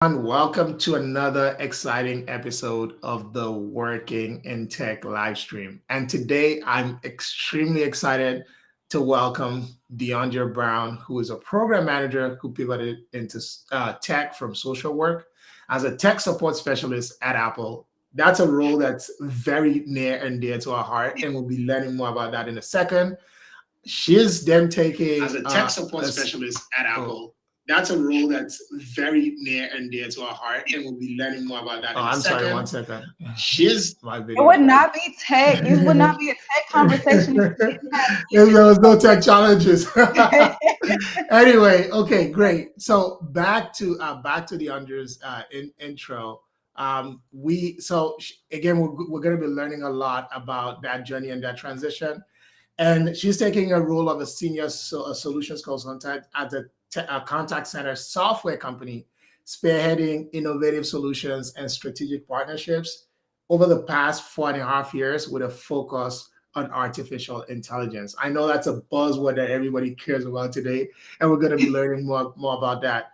everyone. Welcome to another exciting episode of the Working in Tech live stream. And today I'm extremely excited to welcome Diondria Brown, who is a program manager who pivoted into tech from social work as a tech support specialist at Apple. That's a role that's very near and dear to our heart, and we'll be learning more about that in a second. She's then taking as a tech support specialist at Apple. That's a role that's very near and dear to our heart, and we'll be learning more about that in a second. Sorry, 1 second. She's My It video. would not be tech. It would not be a tech conversation if we didn't have There you. was no tech challenges. Anyway, okay, great. So back to the Andrews intro. Again, we're going to be learning a lot about that journey and that transition. And she's taking a role of a senior solutions consultant at a contact center software company, spearheading innovative solutions and strategic partnerships over the past 4.5 years with a focus on artificial intelligence. I know that's a buzzword that everybody cares about today, and we're going to be learning more about that.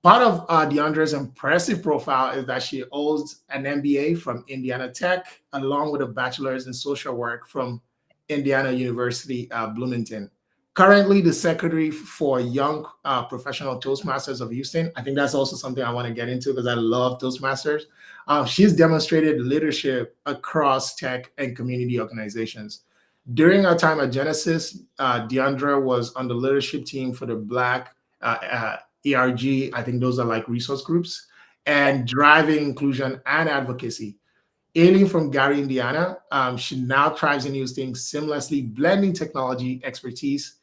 Part of Deandra's impressive profile is that she holds an MBA from Indiana Tech, along with a bachelor's in social work from Indiana University Bloomington. Currently, the secretary for Young Professional Toastmasters of Houston. I think that's also something I want to get into because I love Toastmasters. She's demonstrated leadership across tech and community organizations. During our time at Genesis, Deandra was on the leadership team for the Black ERG. I think those are like resource groups, and driving inclusion and advocacy. Hailing from Gary, Indiana, she now thrives in Houston, seamlessly blending technology, expertise,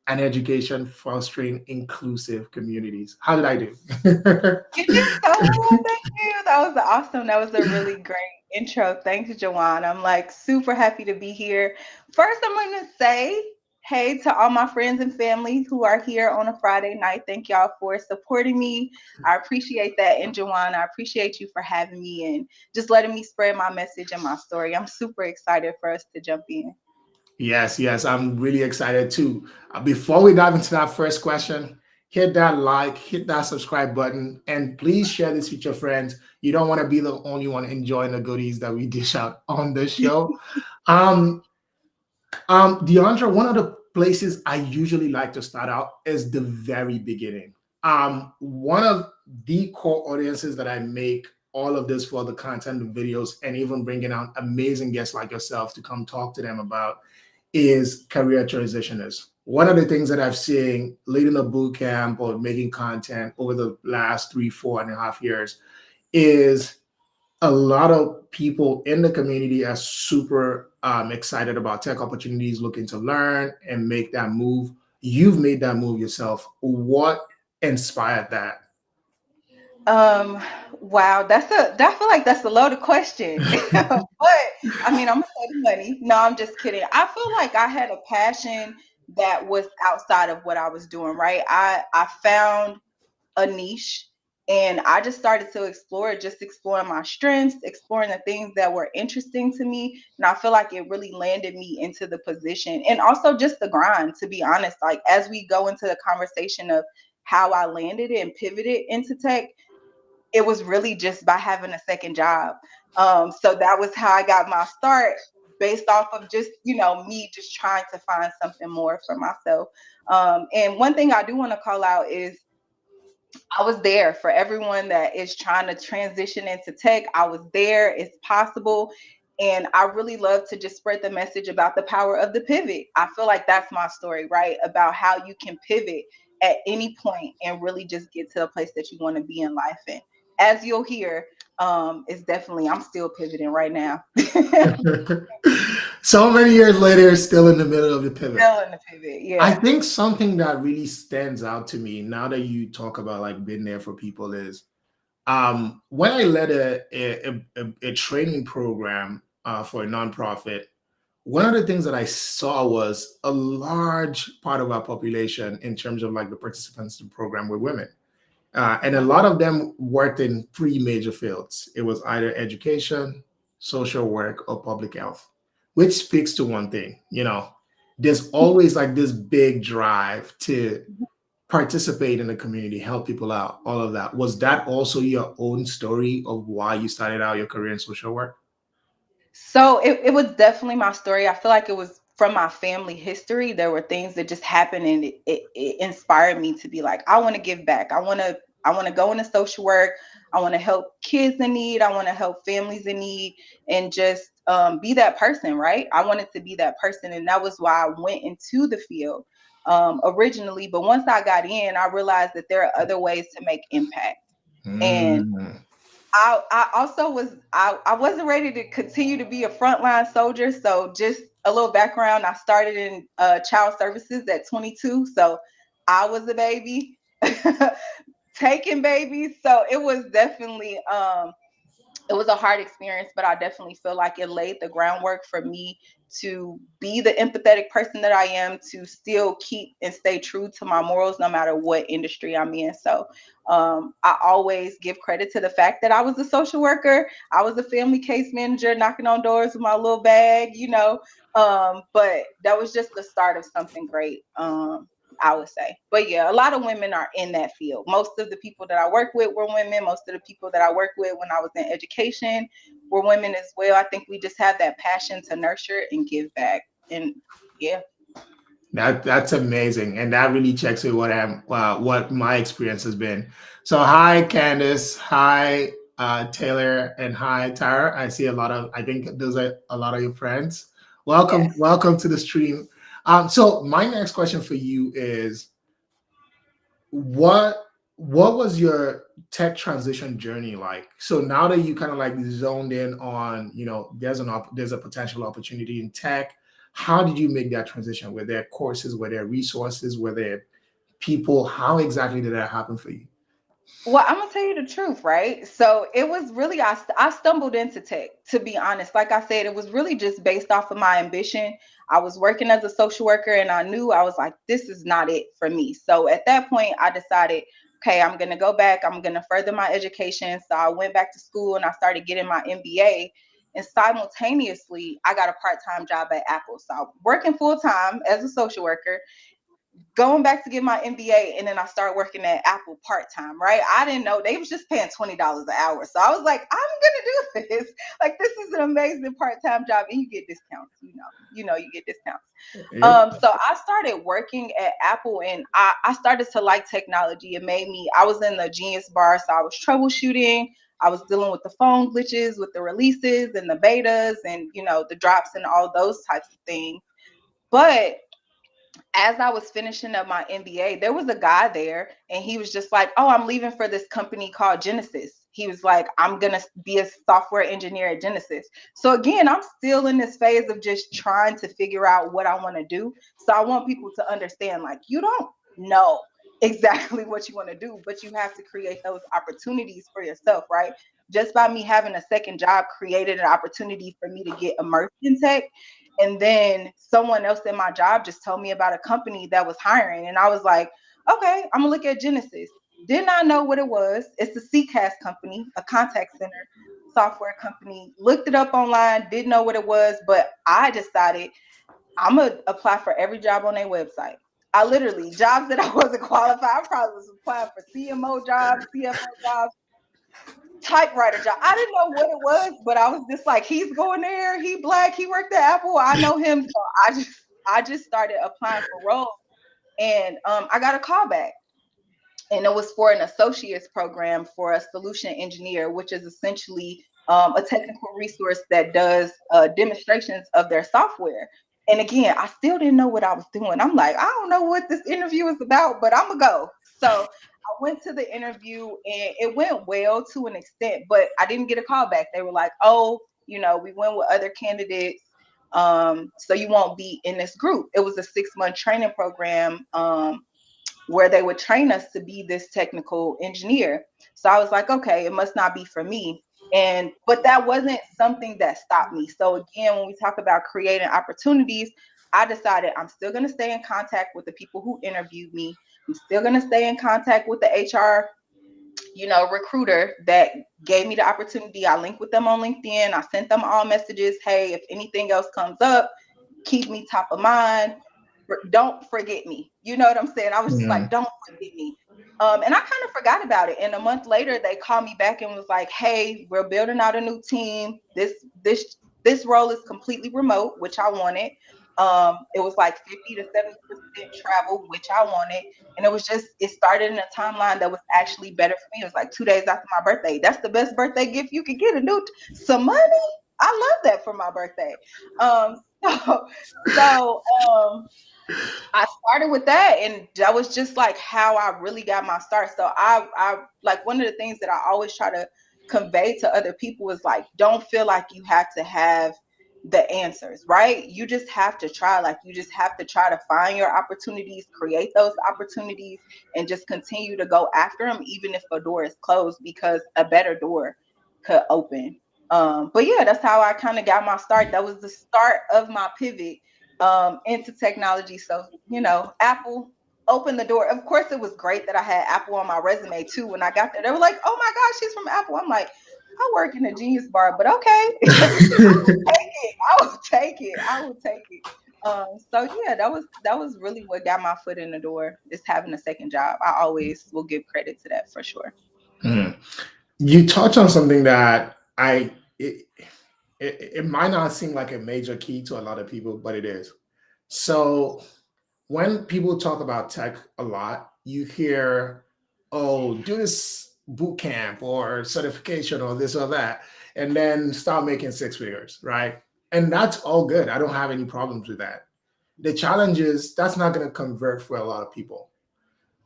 and education, fostering inclusive communities. How did I do? You did so well. Thank you. That was awesome. That was a really great intro. Thanks, Jawan. I'm like super happy to be here. First, I'm going to say hey to all my friends and family who are here on a Friday night. Thank y'all for supporting me. I appreciate that. And Jawan, I appreciate you for having me and just letting me spread my message and my story. I'm super excited for us to jump in. Yes, I'm really excited too. Before we dive into that first question, hit that like, hit that subscribe button, and please share this with your friends. You don't want to be the only one enjoying the goodies that we dish out on this show. Um, Deandra, one of the places I usually like to start out is the very beginning. One of the core audiences that I make all of this for the content, the videos, and even bringing out amazing guests like yourself to come talk to them about is career transitioners. One of the things that I've seen leading a boot camp or making content over the last 3, 4.5 years is a lot of people in the community are super excited about tech opportunities, looking to learn and make that move. You've made that move yourself. What inspired that? Um, wow, I feel like that's a loaded question. But I mean, I'm gonna say the money. No, I'm just kidding. I feel like I had a passion that was outside of what I was doing, right? I found a niche and I just started to explore it, just exploring my strengths, exploring the things that were interesting to me. And I feel like it really landed me into the position and also just the grind, to be honest. Like as we go into the conversation of how I landed and pivoted into tech, it was really just by having a second job. So that was how I got my start based off of just, me just trying to find something more for myself. And one thing I do want to call out is I was there for everyone that is trying to transition into tech. I was there. It's possible. And I really love to just spread the message about the power of the pivot. I feel like that's my story, right? About how you can pivot at any point and really just get to a place that you want to be in life. And as you'll hear, it's definitely, I'm still pivoting right now. So many years later, still in the middle of the pivot. Still in the pivot, I yeah. think something that really stands out to me now that you talk about like being there for people is when I led a training program for a nonprofit. One of the things that I saw was a large part of our population in terms of like the participants in the program were women. And a lot of them worked in three major fields. It was either education, social work, or public health, which speaks to one thing, there's always like this big drive to participate in the community, help people out, all of that. Was that also your own story of why you started out your career in social work? So it was definitely my story. I feel like it was from my family history. There were things that just happened, and it inspired me to be like, I want to give back. I want to go into social work. I want to help kids in need. I want to help families in need, and just be that person, right? I wanted to be that person, and that was why I went into the field originally. But once I got in, I realized that there are other ways to make impact. And Mm. I also I wasn't ready to continue to be a frontline soldier. So just a little background, I started in child services at 22. So I was a baby taking babies. So it was definitely it was a hard experience, but I definitely feel like it laid the groundwork for me to be the empathetic person that I am, to still keep and stay true to my morals no matter what industry I'm in. So I always give credit to the fact that I was a social worker. I was a family case manager knocking on doors with my little bag, but that was just the start of something great. I would say. But yeah, a lot of women are in that field. Most of the people that I work with were women. Most of the people that I work with when I was in education were women as well. I think we just have that passion to nurture and give back. And yeah. That's amazing, and that really checks with what my experience has been. So, hi Candice, hi Taylor, and hi Tara. I see a lot of. I think those are a lot of your friends. Welcome, Yes. welcome to the stream. So my next question for you is, what what was your tech transition journey like? So now that you kind of like zoned in on, there's a potential opportunity in tech. How did you make that transition? Were there courses? Were there resources? Were there people? How exactly did that happen for you? Well, I'm gonna tell you the truth, right? So it was really I stumbled into tech, to be honest. Like I said, it was really just based off of my ambition. I was working as a social worker, and I knew I was like, this is not it for me. So at that point, I decided, okay, I'm gonna go back. I'm gonna further my education. So I went back to school and I started getting my MBA. And simultaneously, I got a part-time job at Apple. So I'm working full time as a social worker, going back to get my MBA, and then I started working at Apple part time, right? I didn't know they was just paying $20 an hour. So I was like, I'm gonna do this. Like, this is an amazing part-time job, and you get discounts, you get discounts. Yep. So I started working at Apple, and I started to like technology. I was in the Genius Bar, so I was troubleshooting. I was dealing with the phone glitches, with the releases and the betas, and the drops and all those types of things. But as I was finishing up my MBA, there was a guy there, and he was just like, "Oh, I'm leaving for this company called Genesis." He was like, "I'm gonna be a software engineer at Genesis." So again, I'm still in this phase of just trying to figure out what I want to do. So I want people to understand, like, you don't know exactly what you want to do, but you have to create those opportunities for yourself, right? Just by me having a second job created an opportunity for me to get immersed in tech. And then someone else in my job just told me about a company that was hiring. And I was like, okay, I'm gonna look at Genesis. Did not know what it was. It's a CCaaS company, a contact center software company. Looked it up online, didn't know what it was, but I decided I'm gonna apply for every job on their website. I literally, jobs that I wasn't qualified, I probably was applying for CMO jobs, CFO jobs, typewriter job. I didn't know what it was, but I was just like, he's going there. He black. He worked at Apple. I know him. So I just started applying for roles, and I got a call back, and it was for an associate's program for a solution engineer, which is essentially a technical resource that does demonstrations of their software. And again, I still didn't know what I was doing. I'm like, I don't know what this interview is about, but I'm gonna go. So I went to the interview, and it went well to an extent, but I didn't get a call back. They were like, oh, we went with other candidates. So you won't be in this group. It was a 6-month training program. Where they would train us to be this technical engineer. So I was like, okay, it must not be for me. But that wasn't something that stopped me. So again, when we talk about creating opportunities, I decided I'm still going to stay in contact with the people who interviewed me. I'm still going to stay in contact with the HR, recruiter that gave me the opportunity. I linked with them on LinkedIn. I sent them all messages. Hey, if anything else comes up, keep me top of mind. don't forget me. You know what I'm saying? I was just like, don't forget me. And I kind of forgot about it. And a month later, they called me back and was like, hey, we're building out a new team. This role is completely remote, which I wanted. It was like 50 to 70% travel, which I wanted. And it started in a timeline that was actually better for me. It was like 2 days after my birthday. That's the best birthday gift you could get, some money. I love that for my birthday. So, so I started with that, and that was just like how I really got my start. So I like, one of the things that I always try to convey to other people is like, don't feel like you have to have the answers, right? You just have to try. Like, you just have to try to find your opportunities, create those opportunities, and just continue to go after them, even if a door is closed, because a better door could open. But yeah, that's how I kind of got my start. That was the start of my pivot into technology. So, Apple opened the door. Of course, it was great that I had Apple on my resume too. When I got there, they were like, oh my gosh, she's from Apple. I'm like, I work in a Genius Bar, but okay. I will take it. I will take it. So yeah, that was really what got my foot in the door, is having a second job. I always will give credit to that for sure. Mhm. You touch on something that it might not seem like a major key to a lot of people, but it is. So when people talk about tech a lot, you hear, oh, do this boot camp or certification or this or that, and then start making six figures, right? And that's all good. I don't have any problems with that. The challenge is that's not going to convert for a lot of people.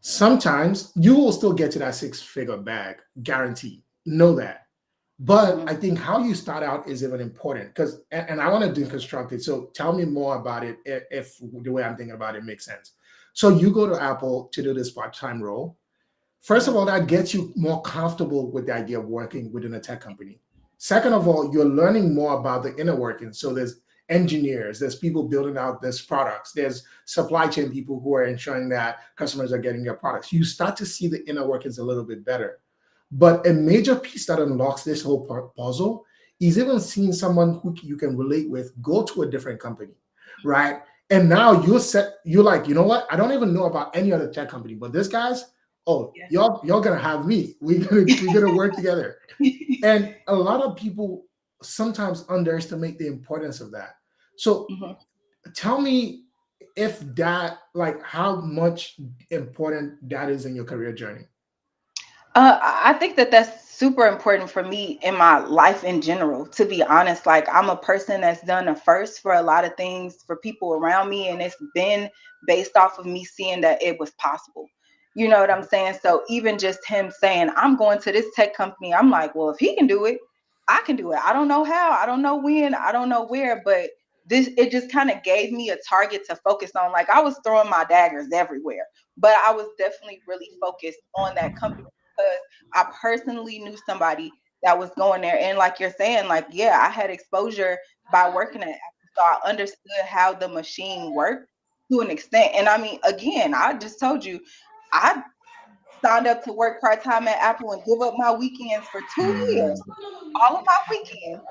Sometimes you will still get to that six figure bag, guaranteed. Know that. But I think how you start out is even important, because, and I want to deconstruct it. So tell me more about it if the way I'm thinking about it makes sense. So you go to Apple to do this part-time role. First of all, that gets you more comfortable with the idea of working within a tech company. Second of all, you're learning more about the inner workings. So there's engineers, there's people building out these products, there's supply chain people who are ensuring that customers are getting their products. You start to see the inner workings a little bit better. But a major piece that unlocks this whole puzzle is even seeing someone who you can relate with go to a different company, right? And now you're like, you know what? I don't even know about any other tech company, but this guy's, oh, Yeah. y'all gonna have me. We're gonna work together. And a lot of people sometimes underestimate the importance of that. So tell me if that, like, how much important that is in your career journey. I think that that's super important for me in my life in general, to be honest. Like, I'm a person that's done a first for a lot of things for people around me, and it's been based off of me seeing that it was possible. You know what I'm saying? So even just him saying, I'm going to this tech company, I'm like, well, if he can do it, I can do it. I don't know how, I don't know when, I don't know where, but it just kind of gave me a target to focus on. Like, I was throwing my daggers everywhere, but I was definitely really focused on that company, because I personally knew somebody that was going there. And like you're saying, like, yeah, I had exposure by working at Apple. So I understood how the machine worked to an extent. And I mean, again, I just told you, I signed up to work part-time at Apple and give up my weekends for 2 years, all of my weekends,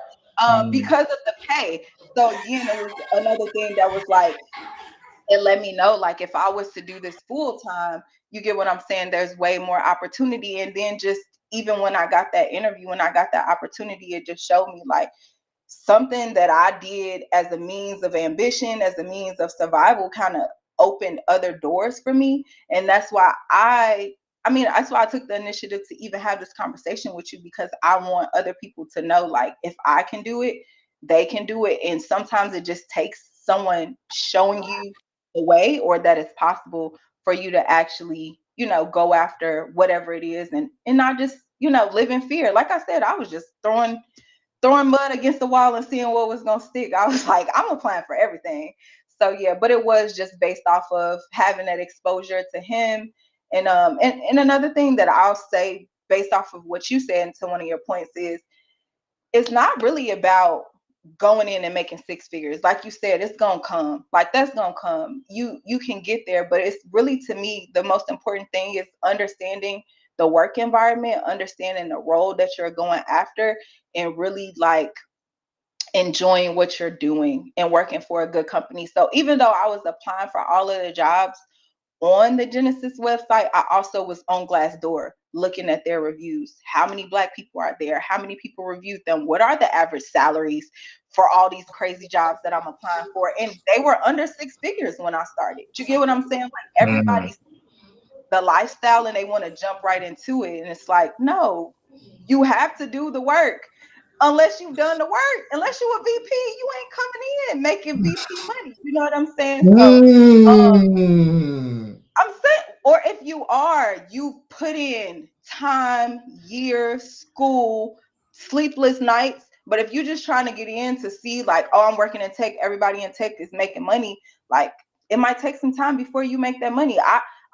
because of the pay. So again, it was another thing that was like, it let me know, like, if I was to do this full time, you get what I'm saying, there's way more opportunity. And then just even when I got that interview, when I got that opportunity, it just showed me like something that I did as a means of ambition, as a means of survival, kind of opened other doors for me. And that's why that's why I took the initiative to even have this conversation with you, because I want other people to know, like, if I can do it, they can do it. And sometimes it just takes someone showing you the way, or that it's possible for you to actually, go after whatever it is, and not just, live in fear. Like I said, I was just throwing mud against the wall and seeing what was gonna stick. I was like, I'm applying for everything. So yeah, but it was just based off of having that exposure to him. And another thing that I'll say based off of what you said, and to one of your points, is it's not really about going in and making six figures. Like you said, it's gonna come. Like, that's gonna come. You can get there, but it's really, to me, the most important thing is understanding the work environment, understanding the role that you're going after, and really, like, enjoying what you're doing and working for a good company. So even though I was applying for all of the jobs on the Genesis website, I also was on Glassdoor looking at their reviews. How many Black people are there? How many people reviewed them? What are the average salaries for all these crazy jobs that I'm applying for? And they were under 6 figures when I started. You get what I'm saying? Like everybody's the lifestyle and they want to jump right into it. And it's like, no, you have to do the work. Unless you've done the work, unless you're a VP, you ain't coming in making VP money. You know what I'm saying? So I'm saying, or if you are, you put in time, years, school, sleepless nights. But if you're just trying to get in to see like, oh, I'm working in tech, everybody in tech is making money, like it might take some time before you make that money.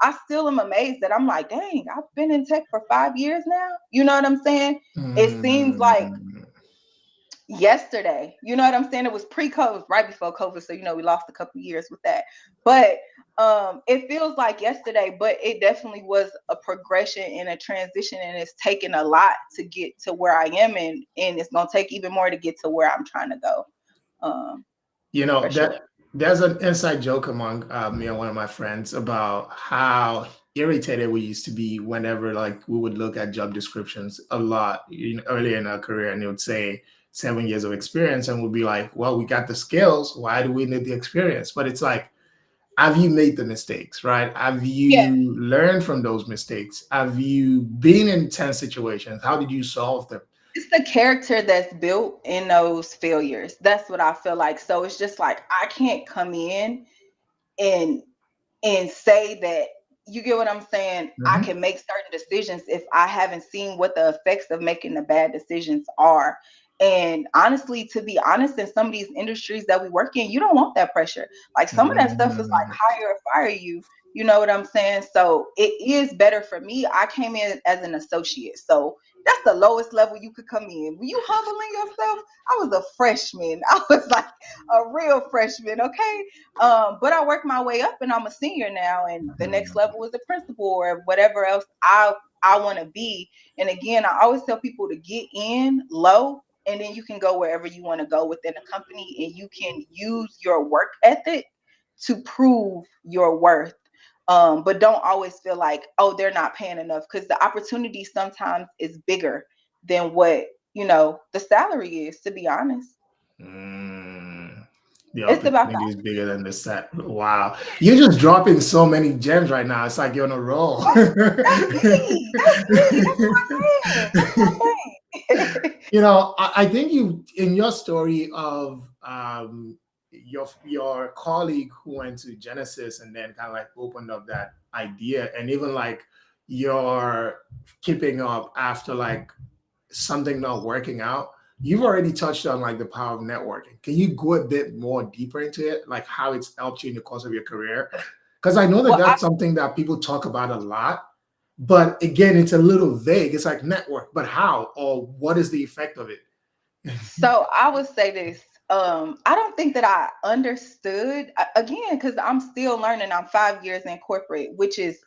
I still am amazed that I'm like, dang, I've been in tech for 5 years now. You know what I'm saying? It seems like yesterday, you know what I'm saying? It was pre-COVID, right before COVID. So, we lost a couple years with that. But it feels like yesterday, but it definitely was a progression and a transition. And it's taken a lot to get to where I am. And it's going to take even more to get to where I'm trying to go. There's an inside joke among me and one of my friends about how irritated we used to be whenever like we would look at job descriptions a lot earlier in our career, and it would say 7 years of experience, and we'd be like, well, we got the skills, why do we need the experience? But it's like, have you made the mistakes, right? Have you learned from those mistakes? Have you been in tense situations? How did you solve them? It's the character that's built in those failures. That's what I feel like. So it's just like, I can't come in and say that, you get what I'm saying? I can make certain decisions if I haven't seen what the effects of making the bad decisions are. And honestly, to be honest, in some of these industries that we work in, you don't want that pressure. Like some of that stuff is like hire or fire you. You know what I'm saying? So it is better for me. I came in as an associate. So that's the lowest level you could come in. Were you humbling yourself? I was a freshman. I was like a real freshman, okay? But I worked my way up and I'm a senior now. And the next level is a principal or whatever else I want to be. And again, I always tell people to get in low, and then you can go wherever you want to go within a company, and you can use your work ethic to prove your worth. But don't always feel like, oh, they're not paying enough, because the opportunity sometimes is bigger than what, the salary is, to be honest. The opportunity is bigger than the set. Wow. You're just dropping so many gems right now. It's like you're on a roll. That's me. That's my thing. I think you, in your story of your colleague who went to Genesis and then kind of like opened up that idea, and even like you're keeping up after like something not working out, you've already touched on like the power of networking. Can you go a bit more deeper into it, like how it's helped you in the course of your career? Because I know that that's something that people talk about a lot, but again, it's a little vague. It's like network, but how or what is the effect of it? So I would say this. I don't think that I understood, again, because I'm still learning. I'm 5 years in corporate, which is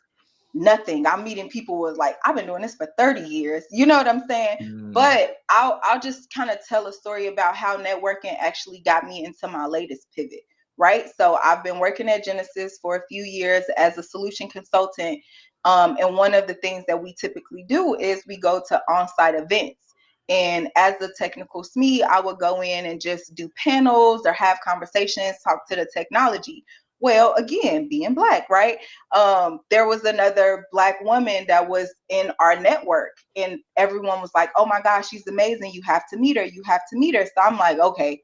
nothing. I'm meeting people who are like, I've been doing this for 30 years. You know what I'm saying? But I'll just kind of tell a story about how networking actually got me into my latest pivot, right? So I've been working at Genesis for a few years as a solution consultant. And one of the things that we typically do is we go to on-site events. And as a technical SME, I would go in and just do panels or have conversations, talk to the technology. Well, again, being Black, right? There was another Black woman that was in our network, and everyone was like, oh my gosh, she's amazing. You have to meet her. You have to meet her. So I'm like, okay,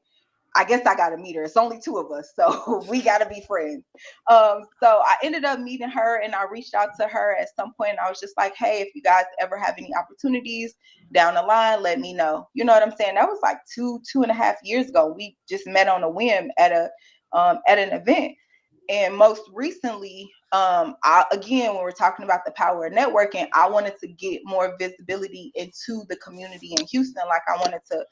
I guess I got to meet her. It's only 2 of us, so we got to be friends. So I ended up meeting her, and I reached out to her at some point. And I was just like, hey, if you guys ever have any opportunities down the line, let me know. You know what I'm saying? That was like 2.5 years ago. We just met on a whim at an event. And most recently, again, when we're talking about the power of networking, I wanted to get more visibility into the community in Houston. Like I wanted to,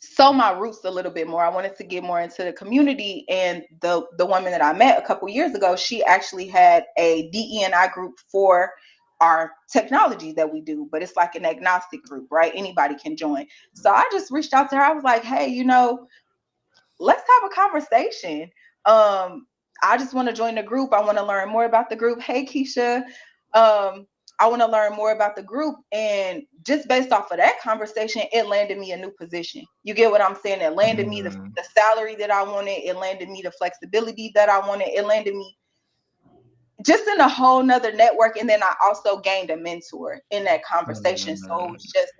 sow my roots a little bit more. I wanted to get more into the community. And the woman that I met a couple years ago, she actually had a DE&I group for our technology that we do, but it's like an agnostic group, right? Anybody can join. So I just reached out to her. I was like, hey, let's have a conversation. I just want to join the group. I want to learn more about the group. Hey, Keisha. I want to learn more about the group. And just based off of that conversation, it landed me a new position. You get what I'm saying? It landed me the salary that I wanted. It landed me the flexibility that I wanted. It landed me just in a whole nother network. And then I also gained a mentor in that conversation. So it was just,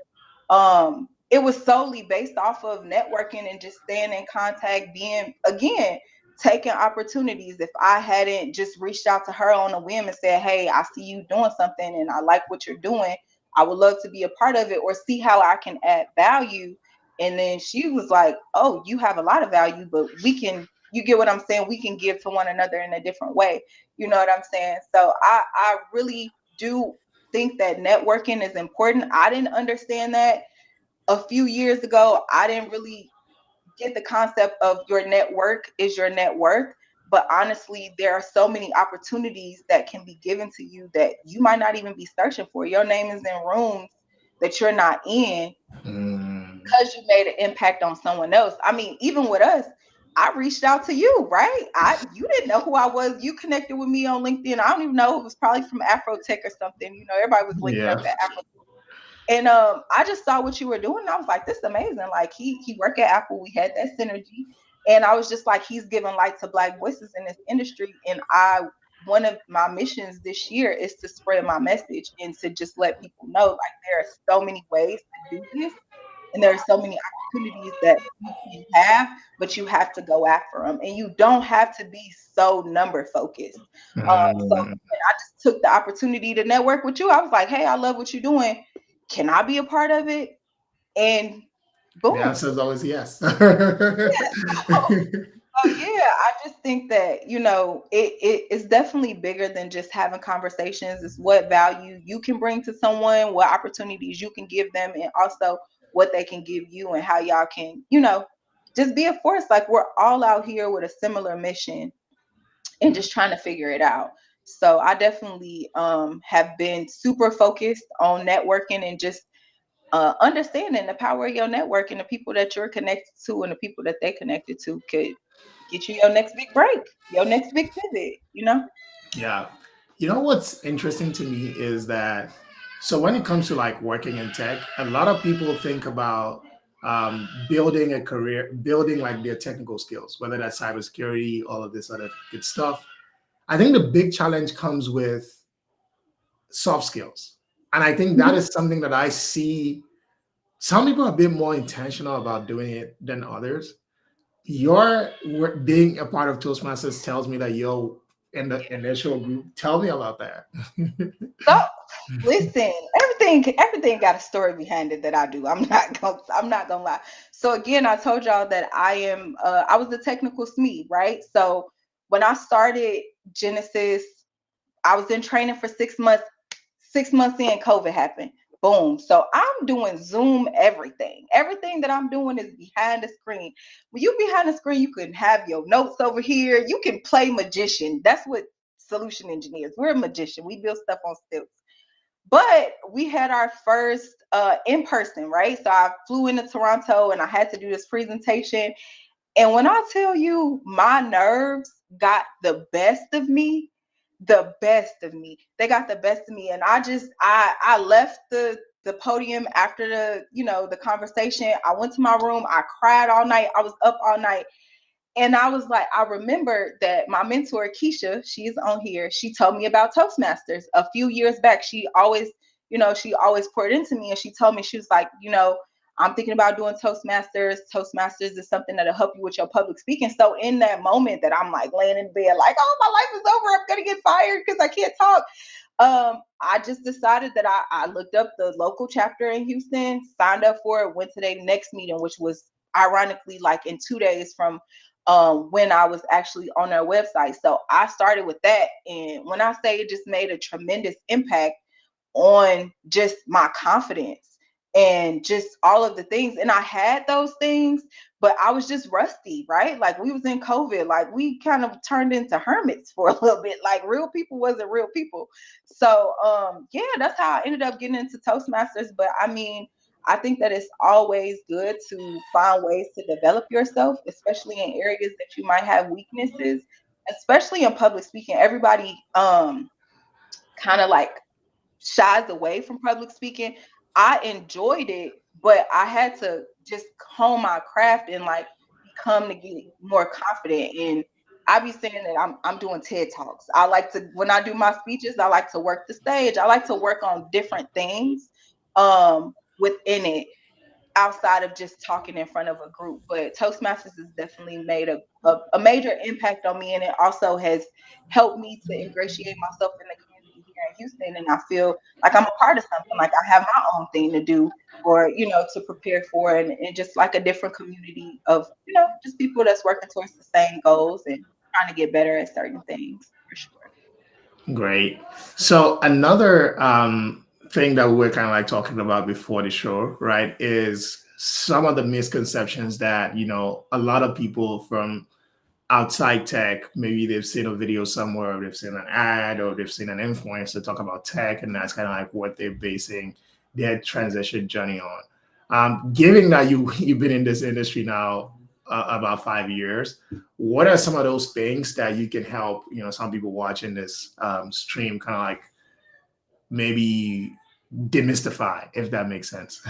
it was solely based off of networking and just staying in contact, being, again, taking opportunities. If I hadn't just reached out to her on a whim and said, hey, I see you doing something and I like what you're doing, I would love to be a part of it or see how I can add value. And then she was like, oh, you have a lot of value, but you get what I'm saying? We can give to one another in a different way. You know what I'm saying? So I really do think that networking is important. I didn't understand that a few years ago. I didn't really get the concept of your network is your net worth. But honestly, there are so many opportunities that can be given to you that you might not even be searching for. Your name is in rooms that you're not in because you made an impact on someone else. I mean, even with us, I reached out to you, right? You didn't know who I was. You connected with me on LinkedIn. I don't even know. It was probably from Afrotech or something. Everybody was linking up at Afrotech. And I just saw what you were doing. And I was like, this is amazing. Like he worked at Apple. We had that synergy. And I was just like, he's giving light to Black voices in this industry. And one of my missions this year is to spread my message and to just let people know, like, there are so many ways to do this. And there are so many opportunities that you can have, but you have to go after them. And you don't have to be so number focused. So I just took the opportunity to network with you. I was like, hey, I love what you're doing. Can I be a part of it? And boom. The answer is always yes. I just think that, it's definitely bigger than just having conversations. It's what value you can bring to someone, what opportunities you can give them, and also what they can give you and how y'all can, just be a force. Like, we're all out here with a similar mission and just trying to figure it out. So I definitely have been super focused on networking and just understanding the power of your network and the people that you're connected to and the people that they connected to could get you your next big break, your next big pivot, Yeah. What's interesting to me is that, so when it comes to like working in tech, a lot of people think about building a career, building like their technical skills, whether that's cybersecurity, all of this other good stuff. I think the big challenge comes with soft skills. And I think that is something that I see some people are a bit more intentional about doing it than others. Your being a part of Toastmasters tells me that you're in the initial group. Tell me about that. So listen, everything got a story behind it that I do. I'm not gonna lie. So again, I told y'all that I was the technical SME, right? So when I started Genesis, I was in training for 6 months. 6 months in, COVID happened. Boom. So I'm doing Zoom everything. Everything that I'm doing is behind the screen. When you behind the screen, you can have your notes over here. You can play magician. That's what solution engineers. We're a magician. We build stuff on stilts. But we had our first in person, right? So I flew into Toronto and I had to do this presentation. And when I tell you my nerves got the best of me, they got the best of me. And I left the podium after the conversation. I went to my room. I cried all night. I was up all night. And I was like, I remember that my mentor, Keisha, she's on here. She told me about Toastmasters a few years back. She always poured into me. And she told me, she was like, I'm thinking about doing Toastmasters. Toastmasters is something that'll help you with your public speaking. So in that moment that I'm like laying in bed, like, oh, my life is over. I'm going to get fired because I can't talk. I just decided that I looked up the local chapter in Houston, signed up for it, went to their next meeting, which was ironically like in 2 days from when I was actually on their website. So I started with that. And when I say it just made a tremendous impact on just my confidence and just all of the things. And I had those things, but I was just rusty, right? Like we was in COVID, like we kind of turned into hermits for a little bit. Like real people wasn't real people. So yeah, that's how I ended up getting into Toastmasters. But I mean, I think that it's always good to find ways to develop yourself, especially in areas that you might have weaknesses, especially in public speaking. Everybody kind of like shies away from public speaking. I enjoyed it, but I had to just hone my craft and like become to get more confident. And I be saying that I'm doing TED Talks. I like to, when I do my speeches, I like to work the stage. I like to work on different things within it, outside of just talking in front of a group. But Toastmasters has definitely made a major impact on me, and it also has helped me to ingratiate myself in the community here in Houston. And I feel like I'm a part of something, like I have my own thing to do, or to prepare for, and just like a different community of just people that's working towards the same goals and trying to get better at certain things, for sure. Great. So another thing that we're kind of like talking about before the show, right, is some of the misconceptions that, a lot of people from outside tech, maybe they've seen a video somewhere, or they've seen an ad, or they've seen an influencer talk about tech, and that's kind of like what they're basing their transition journey on. Given that you've been in this industry now about 5 years, what are some of those things that you can help some people watching this stream kind of like maybe demystify, if that makes sense?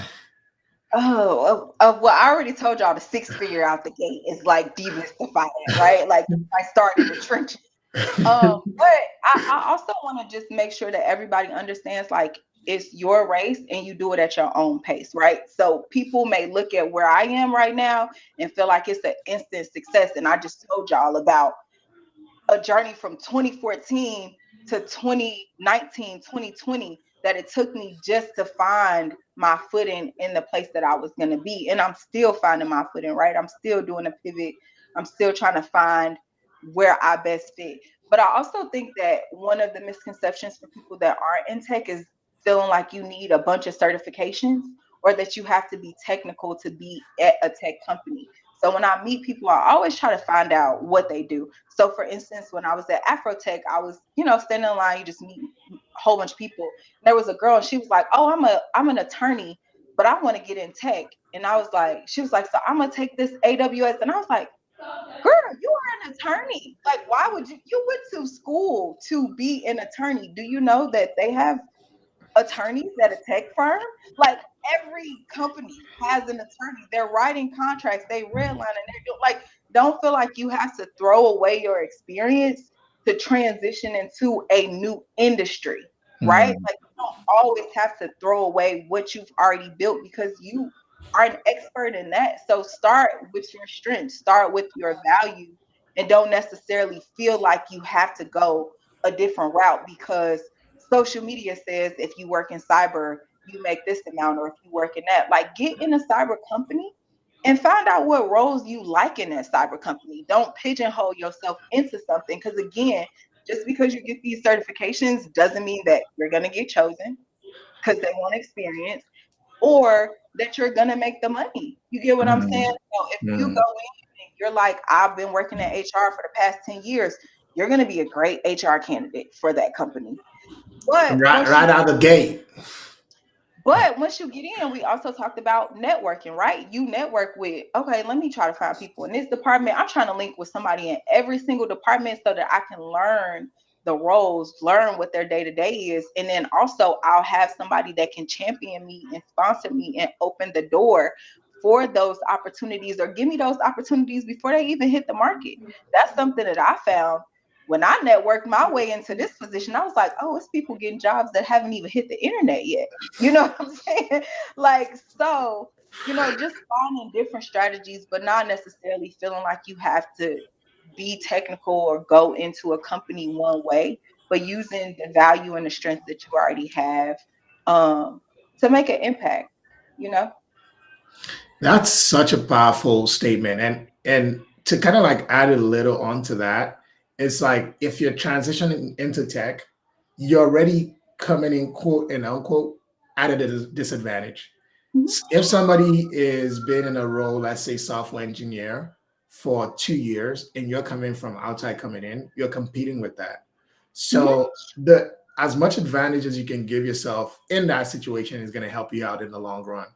Oh, well, I already told y'all the 6-figure out the gate is like demystifying, right? Like I started in the trenches. But I also want to just make sure that everybody understands, like, it's your race and you do it at your own pace, right? So people may look at where I am right now and feel like it's an instant success. And I just told y'all about a journey from 2014 to 2019, 2020, that it took me just to find my footing in the place that I was going to be. And I'm still finding my footing, right? I'm still doing a pivot. I'm still trying to find where I best fit. But I also think that one of the misconceptions for people that aren't in tech is feeling like you need a bunch of certifications, or that you have to be technical to be at a tech company. So when I meet people, I always try to find out what they do. So for instance, when I was at Afrotech, I was, standing in line, you just meet a whole bunch of people. And there was a girl, and she was like, "Oh, I'm an attorney, but I want to get in tech." And I was like, she was like, "So I'm gonna take this AWS." And I was like, "Girl, you are an attorney. Like, why would you went to school to be an attorney? Do you know that they have attorneys at a tech firm? Like every company has an attorney. They're writing contracts, they redline, and they're doing, like, don't feel like you have to throw away your experience to transition into a new industry, right? Like you don't always have to throw away what you've already built, because you are an expert in that. So start with your strengths, start with your value, and don't necessarily feel like you have to go a different route because social media says if you work in cyber, you make this amount, or if you work in that. Like, get in a cyber company and find out what roles you like in that cyber company. Don't pigeonhole yourself into something, because again, just because you get these certifications doesn't mean that you're going to get chosen, because they want experience, or that you're going to make the money. You get what I'm saying? So if you go in and you're like, "I've been working in HR for the past 10 years, you're going to be a great HR candidate for that company. But Right out the gate. But once you get in, we also talked about networking, right? You network with, okay, let me try to find people in this department. I'm trying to link with somebody in every single department so that I can learn the roles, learn what their day to day is. And then also, I'll have somebody that can champion me and sponsor me and open the door for those opportunities, or give me those opportunities before they even hit the market. That's something that I found when I networked my way into this position. I was like, oh, it's people getting jobs that haven't even hit the internet yet. You know what I'm saying? Like, so, just finding different strategies, but not necessarily feeling like you have to be technical or go into a company one way, but using the value and the strength that you already have to make an impact, That's such a powerful statement. And to kind of like add a little onto that, it's like if you're transitioning into tech, you're already coming in, quote and unquote, at a disadvantage. If somebody is been in a role, let's say software engineer for 2 years, and you're coming from outside coming in, you're competing with that. Mhm. So the as much advantage as you can give yourself in that situation is going to help you out in the long run.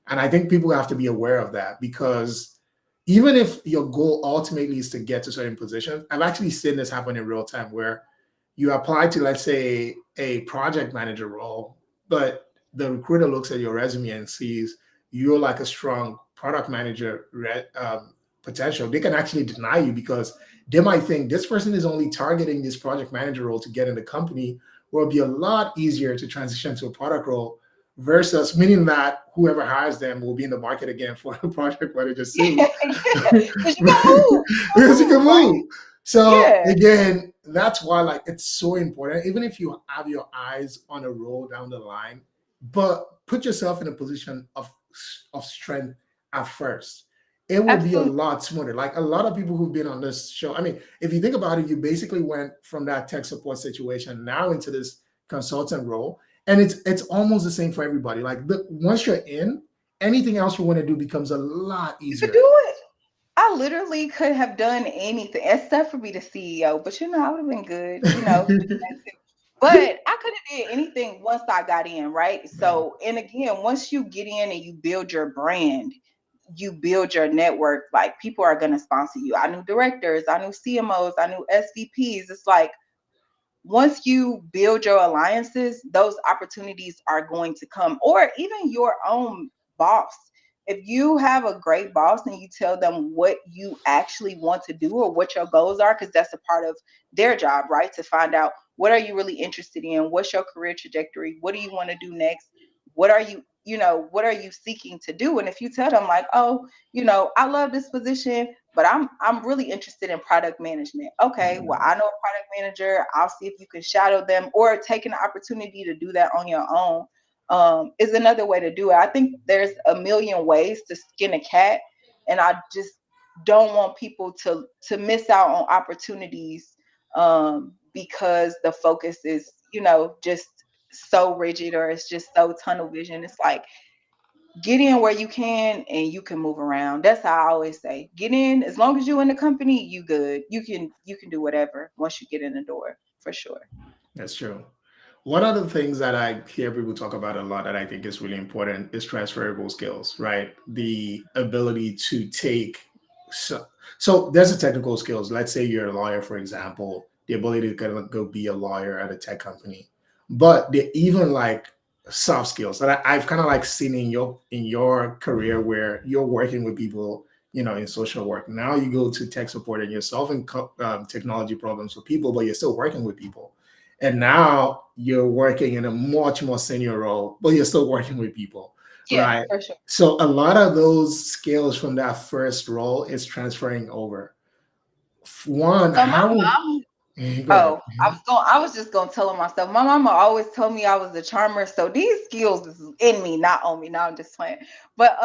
And I think people have to be aware of that, because even if your goal ultimately is to get to certain positions, I've actually seen this happen in real time where you apply to, let's say, a project manager role, but the recruiter looks at your resume and sees you're like a strong product manager potential. They can actually deny you because they might think this person is only targeting this project manager role to get in the company, where it'll be a lot easier to transition to a product role, versus meaning that whoever hires them will be in the market again for a project manager soon. Because you can move. You Because you can can move, right? move. So Yeah. again, that's why like it's so important, even if you have your eyes on a role down the line, but put yourself in a position of strength at first. It will be a Absolutely. lot smoother. Like a lot of people who've been on this show. I mean, if you think about it, you basically went from that tech support situation now into this consultant role. And it's almost the same for everybody. Like once you're in, anything else you want to do becomes a lot You could easier. do it. I literally could have done anything except for be the CEO, but I would have been good, But I could have did anything once I got in, right? Yeah, So, and again, once you get in and you build your brand, you build your network, like people are going to sponsor you. I knew directors, I knew CMOs, I knew SVPs. It's like once you build your alliances, those opportunities are going to come, or even your own boss. If you have a great boss and you tell them what you actually want to do or what your goals are, because that's a part of their job, right? To find out what are you really interested in, what's your career trajectory, what do you want to do next, what are you, what are you seeking to do? And if you tell them like, oh, I love this position, but I'm really interested in product management. Okay, well, I know a product manager. I'll see if you can shadow them or taking the opportunity to do that on your own is another way to do it. I think there's a million ways to skin a cat, and I just don't want people to miss out on opportunities because the focus is just so rigid, or it's just so tunnel vision. It's like get in where you can and you can move around. That's how I always say. Get in as long as you're in the company, you good. You can do whatever once you get in the door, for sure. that's true. One of the things that I hear people talk about a lot that I think is really important is transferable skills, right? The ability to take so, so there's the technical skills. Let's say you're a lawyer, for example, the ability to go be a lawyer at a tech company. But the even like soft skills that I've kind of like seen in your career where you're working with people, in social work. Now you go to tech support and you're solving technology problems for people, but you're still working with people, and now you're working in a much more senior role, but you're still working with people, Yeah, right? for sure. So a lot of those skills from that first role is transferring over. One, So my how would mom go ahead? Oh, I was just gonna tell on myself. My mama always told me I was a charmer, so these skills is in me, not on me. Now I'm just playing. But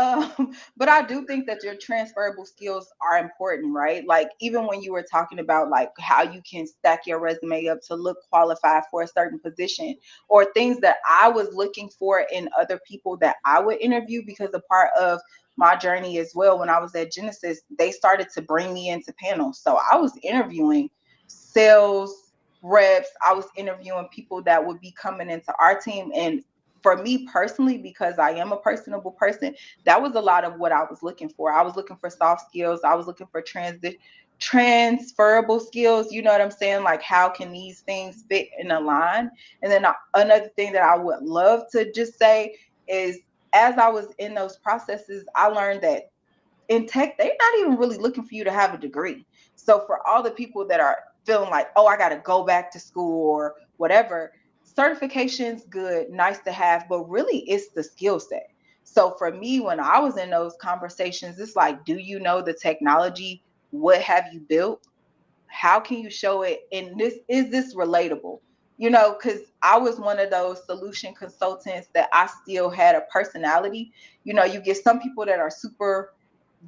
but I do think that your transferable skills are important, right? Like even when you were talking about like how you can stack your resume up to look qualified for a certain position, or things that I was looking for in other people that I would interview, because a part of my journey as well, when I was at Genesis, they started to bring me into panels. So I was interviewing sales reps. I was interviewing people that would be coming into our team. And for me personally, because I am a personable person, that was a lot of what I was looking for. I was looking for soft skills. I was looking for transferable skills. You know what I'm saying? Like, how can these things fit and align? And then another thing that I would love to just say is, as I was in those processes, I learned that in tech, they're not even really looking for you to have a degree. So for all the people that are feeling like, oh, I got to go back to school or whatever, certifications good, nice to have, but really it's the skill set. So for me, when I was in those conversations, it's like, do you know the technology? What have you built? How can you show it? And this relatable? Because I was one of those solution consultants that I still had a personality. You get some people that are super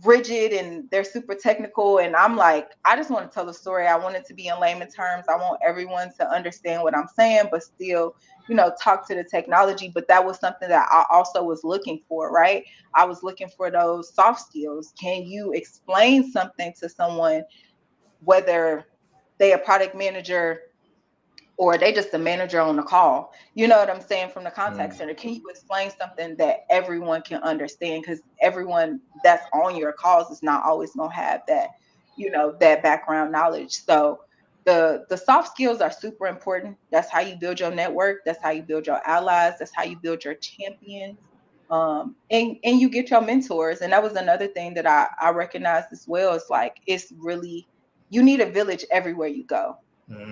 rigid and they're super technical, and I'm like, I just want to tell a story. I want it to be in layman terms. I want everyone to understand what I'm saying, but still talk to the technology, but that was something that I also was looking for, right? I was looking for those soft skills. Can you explain something to someone, whether they a product manager or they just a manager on the call, you know what I'm saying, from the contact center? Can you explain something that everyone can understand? Because everyone that's on your calls is not always going to have that, that background knowledge. So the soft skills are super important. That's how you build your network. That's how you build your allies. That's how you build your champions. And you get your mentors. And that was another thing that I recognized as well. It's like, it's really, you need a village everywhere you go.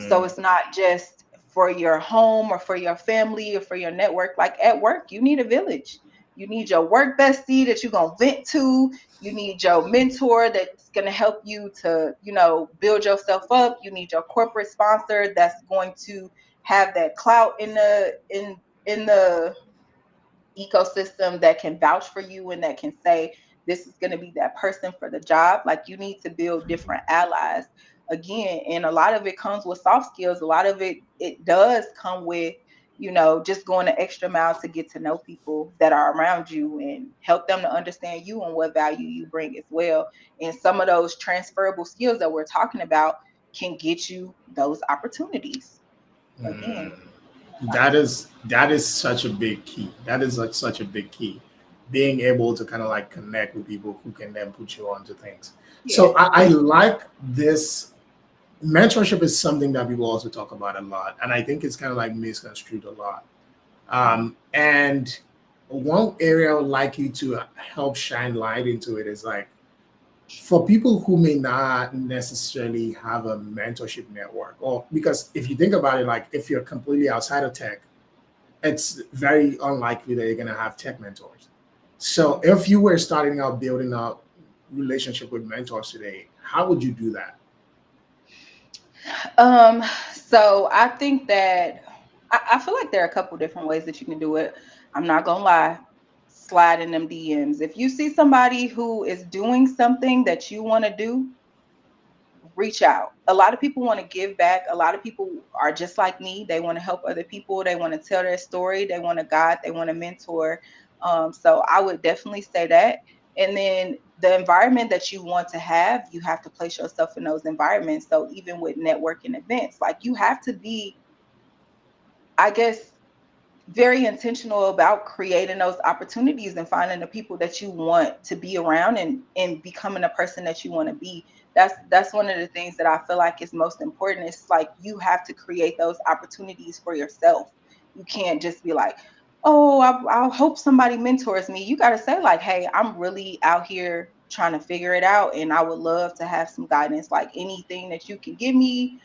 So it's not just for your home or for your family or for your network. Like at work, you need a village. You need your work bestie that you're going to vent to. You need your mentor that's going to help you to, build yourself up. You need your corporate sponsor that's going to have that clout in the ecosystem, that can vouch for you and that can say, this is going to be that person for the job. Like, you need to build different allies again. And a lot of it comes with soft skills. A lot of it does come with, just going the extra mile to get to know people that are around you and help them to understand you and what value you bring as well. And some of those transferable skills that we're talking about can get you those opportunities again. That is such a big key. That is like such a big key. Being able to kind of like connect with people who can then put you onto things. Yeah. So I like this. Mentorship is something that people also talk about a lot, and I think it's kind of like misconstrued a lot. And one area I would like you to help shine light into it is like, for people who may not necessarily have a mentorship network, or because if you think about it, like if you're completely outside of tech, it's very unlikely that you're going to have tech mentors. So if you were starting out building up relationship with mentors today, how would you do that? So I think that I feel like there are a couple different ways that you can do it. I'm not gonna lie, slide in them DMs. If you see somebody who is doing something that you want to do, reach out. A lot of people want to give back. A lot of people are just like me. They want to help other people. They want to tell their story. They want to guide. They want to mentor. So I would definitely say that. And then the environment that you want to have, you have to place yourself in those environments. So even with networking events, like, you have to be, I guess, very intentional about creating those opportunities and finding the people that you want to be around, and becoming a person that you want to be. That's one of the things that I feel like is most important. It's like, you have to create those opportunities for yourself. You can't just be like, oh, I hope somebody mentors me. You got to say like, hey, I'm really out here trying to figure it out, and I would love to have some guidance. Like, anything that you can give me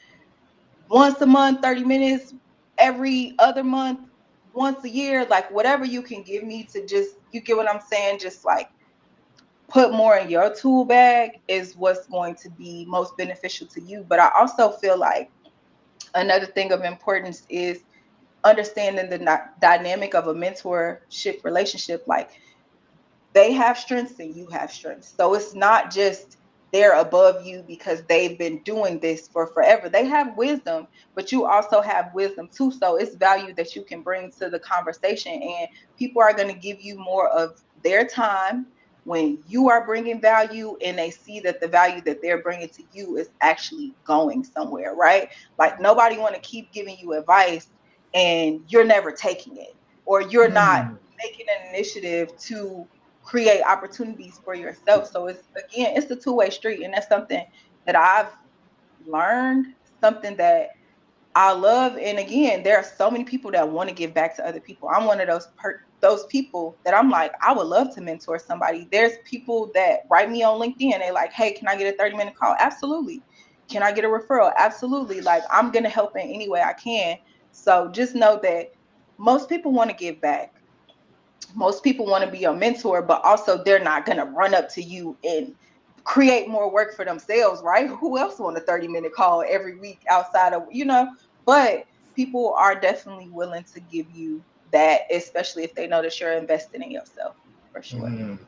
once a month, 30 minutes, every other month, once a year, like whatever you can give me to just, you get what I'm saying? Just like put more in your tool bag is what's going to be most beneficial to you. But I also feel like another thing of importance is understanding the dynamic of a mentorship relationship. Like, they have strengths and you have strengths. So it's not just they're above you because they've been doing this for forever. They have wisdom, but you also have wisdom too. So it's value that you can bring to the conversation, and people are going to give you more of their time when you are bringing value, and they see that the value that they're bringing to you is actually going somewhere, right? Like, nobody want to keep giving you advice and you're never taking it, or you're not making an initiative to create opportunities for yourself. So it's a two-way street, and that's something that I've learned, something that I love. And again, there are so many people that want to give back to other people. I'm one of those people that I'm like, I would love to mentor somebody. There's people that write me on LinkedIn. They're like, hey, can I get a 30-minute call? Absolutely. Can I get a referral? Absolutely. Like, I'm going to help in any way I can. So just know that most people want to give back. Most people want to be your mentor, but also they're not going to run up to you and create more work for themselves, right? Who else want a 30-minute call every week outside of, but people are definitely willing to give you that, especially if they know that you're investing in yourself, for sure. And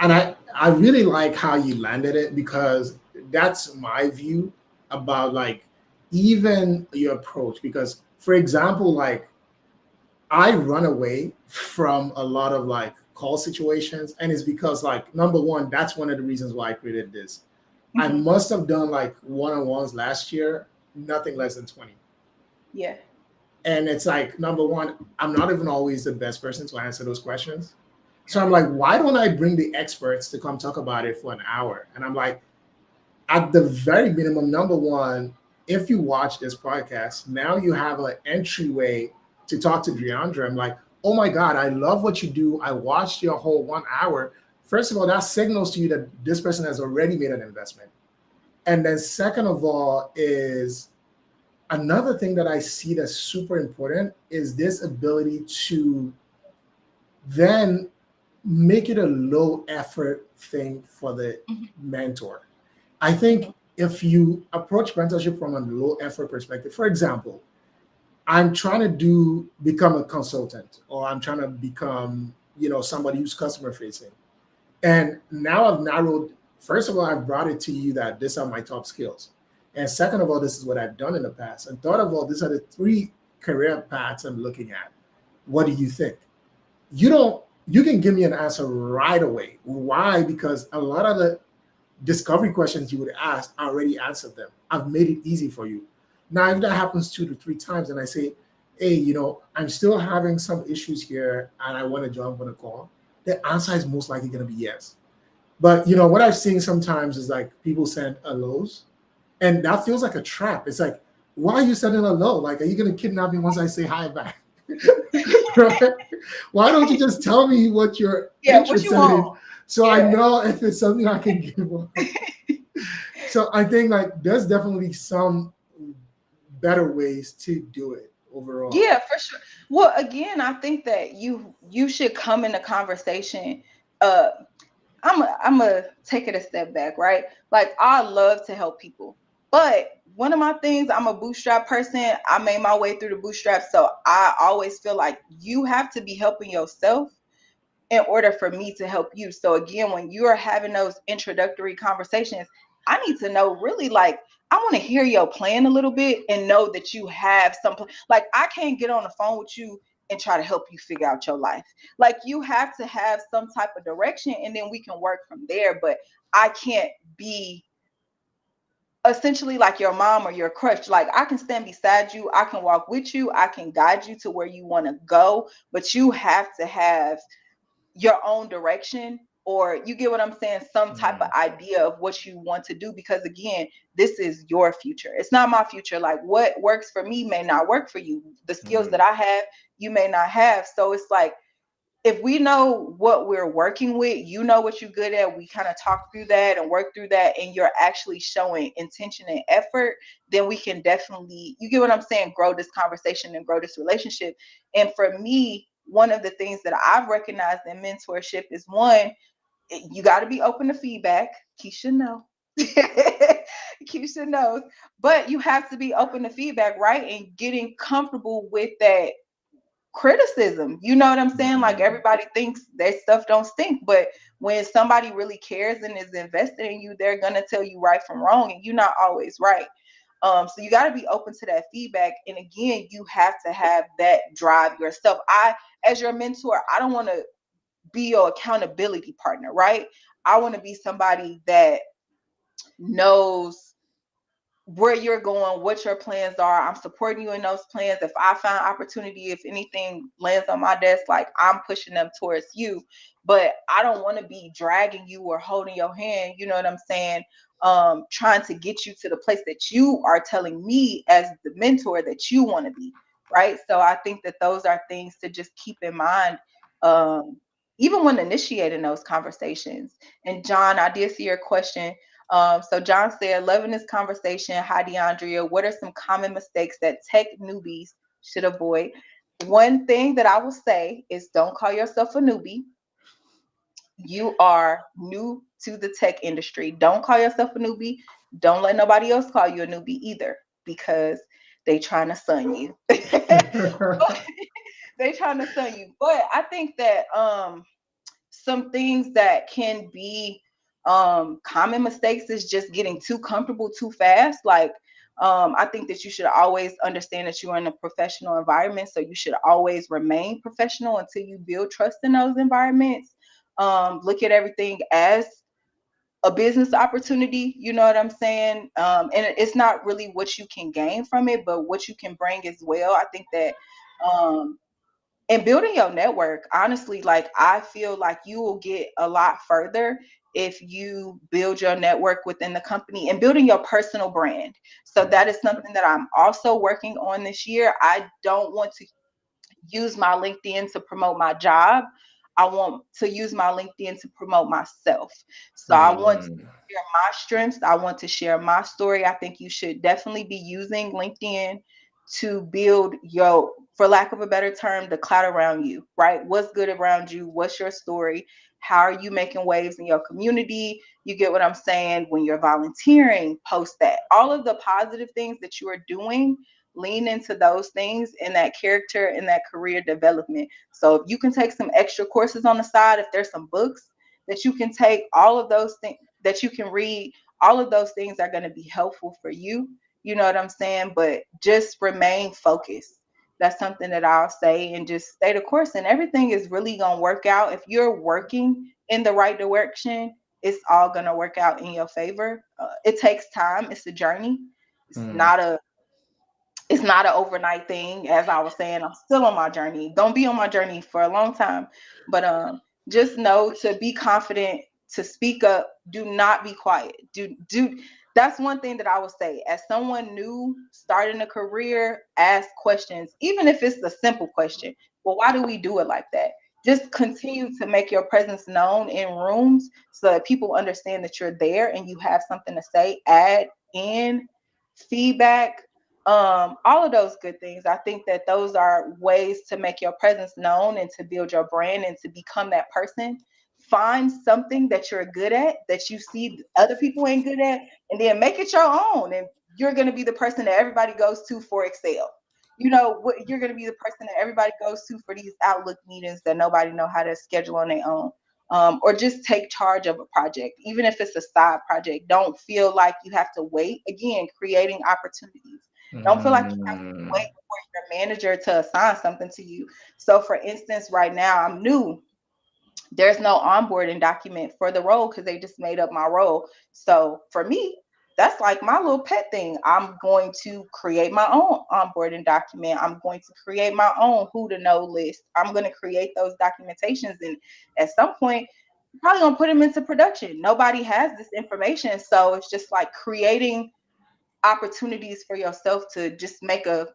I really like how you landed it, because that's my view about like even your approach. Because for example, like I run away from a lot of like call situations, and it's because like number one, that's one of the reasons why I created this. I must have done like one-on-ones last year, nothing less than 20. Yeah. And it's like, number one, I'm not even always the best person to answer those questions. So I'm like, why don't I bring the experts to come talk about it for an hour? And I'm like, at the very minimum, number one, if you watch this podcast, now you have an entryway to talk to Diondria. I'm like, oh my God, I love what you do. I watched your whole 1 hour. First of all, that signals to you that this person has already made an investment. And then second of all is another thing that I see that's super important is this ability to then make it a low effort thing for the mentor. I think if you approach mentorship from a low effort perspective, for example, I'm trying to become a consultant, or I'm trying to become, somebody who's customer facing. And now I've narrowed, first of all, I've brought it to you that these are my top skills. And second of all, this is what I've done in the past. And third of all, these are the 3 career paths I'm looking at. What do you think? You can give me an answer right away. Why? Because a lot of the discovery questions you would ask, I already answered them. I've made it easy for you. Now, if that happens 2 to 3 times and I say, hey, I'm still having some issues here and I want to jump on a call, the answer is most likely going to be yes. But, what I've seen sometimes is like people send hellos, and that feels like a trap. It's like, why are you sending a hello? Like, are you going to kidnap me once I say hi back? Right? Why don't you just tell me what you're interested in, so I know if it's something I can give up? So I think like there's definitely some better ways to do it overall. Yeah, for sure. Well, again, I think that you should come in the conversation. I'm gonna take it a step back, right? Like, I love to help people, but one of my things, I'm a bootstrap person. I made my way through the bootstraps, so I always feel like you have to be helping yourself in order for me to help you. So again, when you're having those introductory conversations, I need to know really, like, I want to hear your plan a little bit and know that you have some, like, I can't get on the phone with you and try to help you figure out your life. Like, you have to have some type of direction and then we can work from there. But I can't be essentially like your mom or your crush. Like, I can stand beside you, I can walk with you, I can guide you to where you want to go, but you have to have your own direction, or you get what I'm saying, some type of idea of what you want to do, because again, this is your future. It's not my future. Like, what works for me may not work for you. The skills that I have, you may not have. So it's like, if we know what we're working with, you know what you're good at, we kind of talk through that and work through that, and you're actually showing intention and effort, then we can definitely, you get what I'm saying, grow this conversation and grow this relationship. And for me, one of the things that I've recognized in mentorship is, one, you got to be open to feedback. Keisha knows. Keisha knows. But you have to be open to feedback, right? And getting comfortable with that criticism. You know what I'm saying? Like, everybody thinks their stuff don't stink, but when somebody really cares and is invested in you, they're gonna tell you right from wrong, and you're not always right. So you got to be open to that feedback. And again, you have to have that drive yourself. As your mentor, I don't want to be your accountability partner, right? I want to be somebody that knows where you're going, what your plans are. I'm supporting you in those plans. If I find opportunity, if anything lands on my desk, like, I'm pushing them towards you. But I don't want to be dragging you or holding your hand, you know what I'm saying? Trying to get you to the place that you are telling me as the mentor that you want to be, right? So I think that those are things to just keep in mind, even when initiating those conversations. And John, I did see your question. So John said, loving this conversation. Hi, Diondria. What are some common mistakes that tech newbies should avoid? One thing that I will say is, don't call yourself a newbie. You are new to the tech industry. Don't call yourself a newbie. Don't let nobody else call you a newbie either, because they trying to sun you. They trying to sun you. But I think that some things that can be common mistakes is just getting too comfortable too fast. Like, I think that you should always understand that you are in a professional environment, so you should always remain professional until you build trust in those environments. Look at everything as a business opportunity, you know what I'm saying? And it's not really what you can gain from it, but what you can bring as well. I think that um, in building your network, honestly, like I feel like you will get a lot further if you build your network within the company and building your personal brand. So that is something that I'm also working on this year. I don't want to use my LinkedIn to promote my job. I want to use my LinkedIn to promote myself. So I want to Mm, share my strengths. I want to share my story. I think you should definitely be using LinkedIn to build your, for lack of a better term, the cloud around you, right? What's good around you? What's your story? How are you making waves in your community? You get what I'm saying? When you're volunteering, post that. All of the positive things that you are doing, lean into those things in that character and that career development. So if you can take some extra courses on the side, if there's some books that you can take, all of those things that you can read, all of those things are going to be helpful for you. You know what I'm saying? But just remain focused. That's something that I'll say, and just stay the course, and everything is really going to work out. If you're working in the right direction, it's all going to work out in your favor. It takes time. It's a journey. It's mm. not a it's not an overnight thing. As I was saying, I'm still on my journey. Don't be on my journey for a long time, but just know to be confident, to speak up. Do not be quiet. Do That's one thing that I would say. As someone new starting a career, ask questions, even if it's a simple question. Well, why do we do it like that? Just continue to make your presence known in rooms so that people understand that you're there and you have something to say. Add in feedback, all of those good things. I think that those are ways to make your presence known and to build your brand and to become that person. Find something that you're good at, that you see other people ain't good at, and then make it your own. And you're going to be the person that everybody goes to for Excel. You know what? You're going to be the person that everybody goes to for these Outlook meetings that nobody know how to schedule on their own. Or just take charge of a project, even if it's a side project. Don't feel like you have to wait. Again, creating opportunities. Don't feel like you have to wait Mm, for your manager to assign something to you. So, for instance, right now I'm new. There's no onboarding document for the role because they just made up my role. So for me, that's like my little pet thing. I'm going to create my own onboarding document. I'm going to create my own who to know list. I'm going to create those documentations, and at some point, I'm probably gonna put them into production. Nobody has this information, so it's just like creating opportunities for yourself to just make a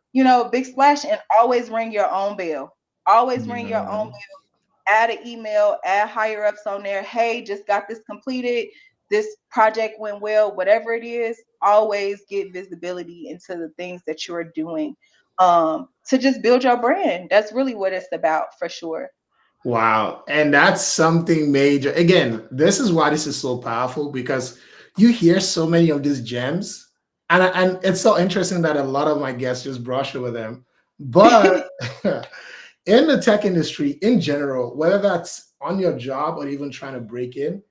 big splash, and always ring your own bell. Always ring your own mm. bell. Add an email, add higher ups on there. Hey, just got this completed. This project went well, whatever it is. Always get visibility into the things that you're doing, to just build your brand. That's really what it's about, for sure. Wow. And that's something major. Again, this is why this is so powerful because you hear so many of these gems. And it's so interesting that a lot of my guests just brush over them. But in the tech industry in general, whether that's on your job or even trying to break in,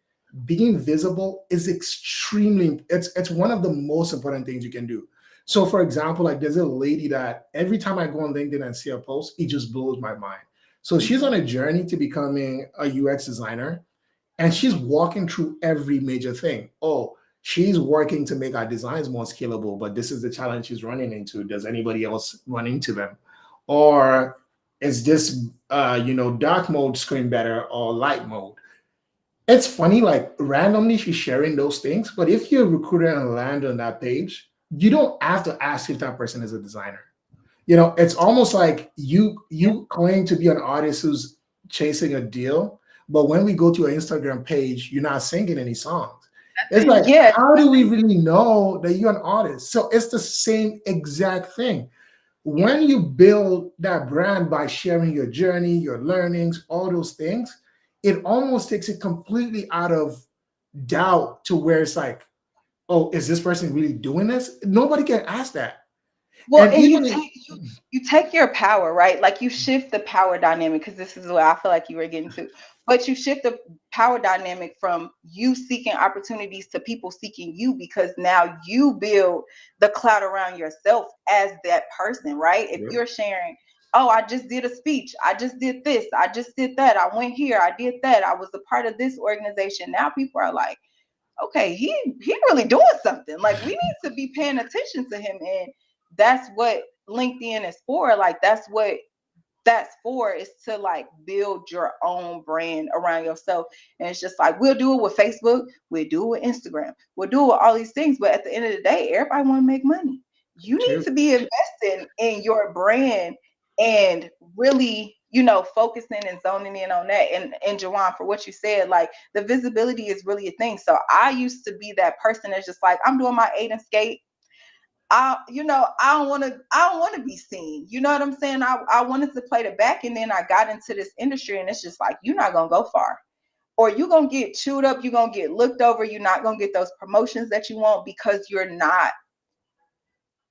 being visible is extremely, it's one of the most important things you can do. So for example, like there's a lady that every time I go on LinkedIn and see a post, it just blows my mind. So she's on a journey to becoming a UX designer, and she's walking through every major thing. Oh, she's working to make our designs more scalable, but this is the challenge she's running into. Does anybody else run into them? Or is this dark mode screen better or light mode? It's funny, like randomly she's sharing those things, but if you're a recruiter and land on that page, you don't have to ask if that person is a designer. It's almost like Yeah, you claim to be an artist who's chasing a deal, but when we go to your Instagram page, you're not singing any songs. It's like, yeah. how do we really know that you're an artist? So it's the same exact thing. When you build that brand by sharing your journey, your learnings, all those things, it almost takes it completely out of doubt to where it's like, oh, is this person really doing this? Nobody can ask that. Well, And and even in, you take your power, right? Like you shift the power dynamic, because this is what I feel like you were getting to. but you shift the power dynamic from you seeking opportunities to people seeking you, because now you build the cloud around yourself as that person, right? If you're sharing, oh, I just did a speech, I just did this, I just did that, I went here, I did that, I was a part of this organization. Now people are like, okay, he really doing something. Like, we need to be paying attention to him. And that's what LinkedIn is for. Like, that's what that's for, is to like build your own brand around yourself. And it's just like, we'll do it with Facebook, we'll do it with Instagram, we'll do it with all these things, but at the end of the day, everybody want to make money. You need to be investing in your brand and really, you know, focusing and zoning in on that. And Jawan, for what you said, like, the visibility is really a thing. So I used to be that person that's just like, I'm doing my 8 and skate, I don't want to be seen. You know what I'm saying? I wanted to play the back, and then I got into this industry, and it's just like, you're not gonna go far, or you're gonna get chewed up, you're gonna get looked over, you're not gonna get those promotions that you want, because you're not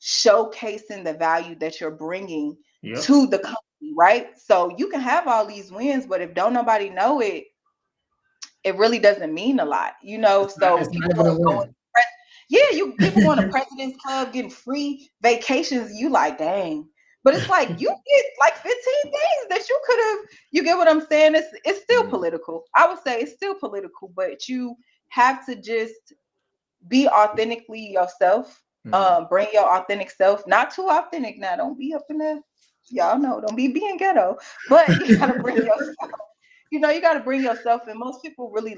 showcasing the value that you're bringing to the company, right? So you can have all these wins, but if don't nobody know it, it really doesn't mean a lot, you know. It's So not people even a are going, win. people going to President's Club getting free vacations. You like, dang. But it's like, you get like 15 days that you could have, you get what I'm saying? It's still political. I would say it's still political, but you have to just be authentically yourself. Bring your authentic self, not too authentic now. Don't be up in there. Y'all know, don't be being ghetto, but you gotta bring yourself. You know, you gotta bring yourself. And most people really,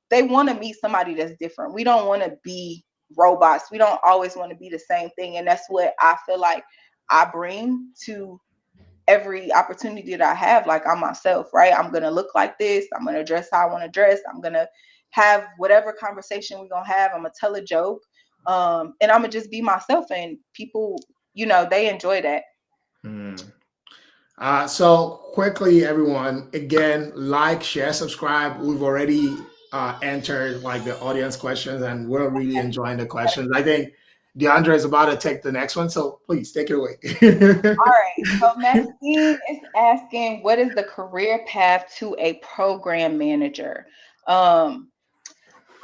they want to meet somebody that's different. We don't want to be robots. We don't always want to be the same thing. And that's what I feel like I bring to every opportunity that I have. Like, I'm myself, right? I'm gonna look like this. I'm gonna dress how I want to dress. I'm gonna have whatever conversation we're gonna have. I'm gonna tell a joke, and I'm gonna just be myself. And people, you know, they enjoy that. So quickly, everyone, again, like, share, subscribe. We've already entered like the audience questions, and we're really enjoying the questions. I think Diondria is about to take the next one, so please take it away. All right. So Maxine is asking, what is the career path to a program manager?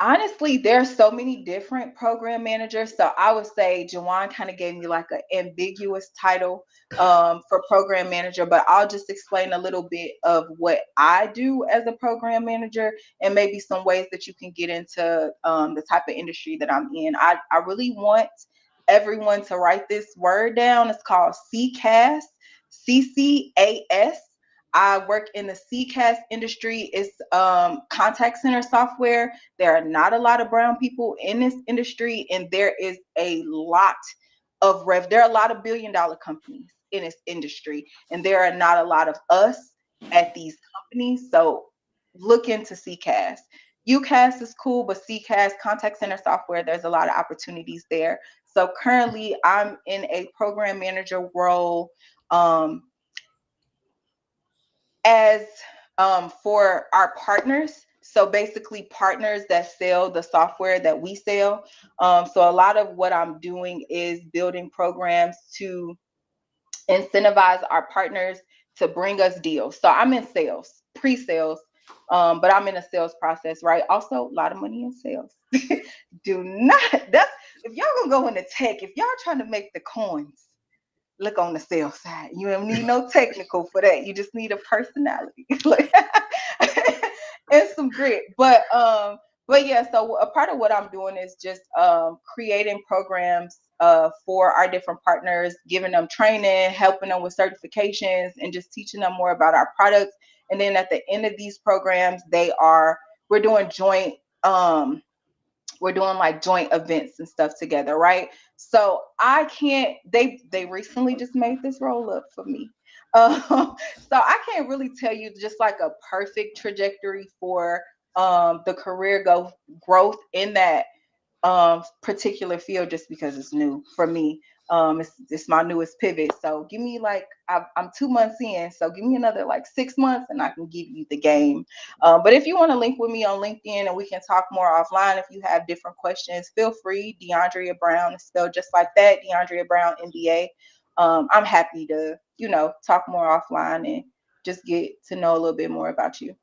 Honestly, there's so many different program managers. So I would say Jawan kind of gave me like an ambiguous title for program manager, but I'll just explain a little bit of what I do as a program manager, and maybe some ways that you can get into the type of industry that I'm in. I really want everyone to write this word down. It's called CCaaS, CCAS. I work in the CCaaS industry. It's contact center software. There are not a lot of brown people in this industry, and there is a lot of there are a lot of billion-dollar companies in this industry, and there are not a lot of us at these companies. So look into CCaaS. UCaaS is cool, but CCaaS, contact center software, there's a lot of opportunities there. So currently, I'm in a program manager role. As for our partners, so basically partners that sell the software that we sell. So a lot of what I'm doing is building programs to incentivize our partners to bring us deals. So I'm in sales, pre-sales, but I'm in a sales process, right? Also, a lot of money in sales. Do not, that's, if y'all gonna go into tech, if y'all trying to make the coins, look on the sales side. You don't need no technical for that. You just need a personality and some grit. But yeah, so a part of what I'm doing is just creating programs for our different partners, giving them training, helping them with certifications, and just teaching them more about our products. And then at the end of these programs, we're doing joint we're doing like joint events and stuff together, right? So I can't, they recently just made this roll up for me. So I can't really tell you just like a perfect trajectory for the growth in that particular field, just because it's new for me. It's my newest pivot. So give me like, I'm 2 months in, so give me another like 6 months and I can give you the game. But if you want to link with me on LinkedIn and we can talk more offline, if you have different questions, feel free. Diondria Brown is spelled just like that, Diondria Brown MBA. I'm happy to, talk more offline and just get to know a little bit more about you.